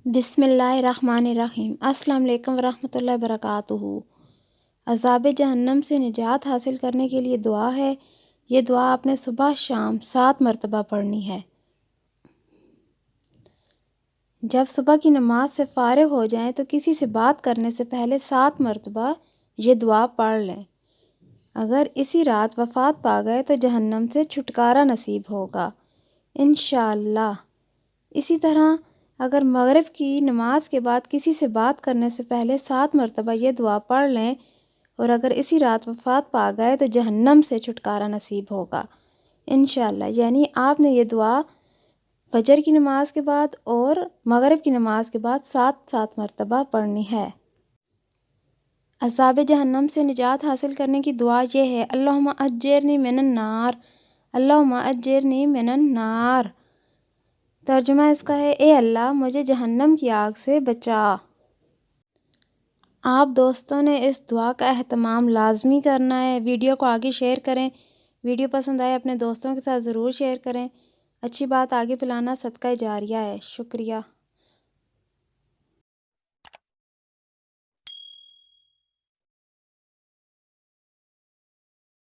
بسم اللہ الرحمن الرحیم۔ السلام علیکم ورحمۃ اللہ وبرکاتہ۔ عذاب جہنم سے نجات حاصل کرنے کے لیے دعا ہے۔ یہ دعا آپ نے صبح شام 7 مرتبہ پڑھنی ہے۔ جب صبح کی نماز سے فارغ ہو جائیں تو کسی سے بات کرنے سے پہلے 7 مرتبہ یہ دعا پڑھ لیں۔ اگر اسی رات وفات پا گئے تو جہنم سے چھٹکارا نصیب ہوگا انشاءاللہ۔ اسی طرح اگر مغرب کی نماز کے بعد کسی سے بات کرنے سے پہلے 7 مرتبہ یہ دعا پڑھ لیں اور اگر اسی رات وفات پا گئے تو جہنم سے چھٹکارا نصیب ہوگا انشاءاللہ۔ یعنی آپ نے یہ دعا فجر کی نماز کے بعد اور مغرب کی نماز کے بعد 7 مرتبہ پڑھنی ہے۔ عذاب جہنم سے نجات حاصل کرنے کی دعا یہ ہے: اللہم اجرنی من النار، اللہم اجرنی من النار۔ ترجمہ اس کا ہے: اے اللہ مجھے جہنم کی آگ سے بچا۔ آپ دوستوں نے اس دعا کا اہتمام لازمی کرنا ہے۔ ویڈیو کو آگے شیئر کریں۔ ویڈیو پسند آئے اپنے دوستوں کے ساتھ ضرور شیئر کریں۔ اچھی بات آگے پھیلانا صدقہ جاریہ ہے۔ شکریہ۔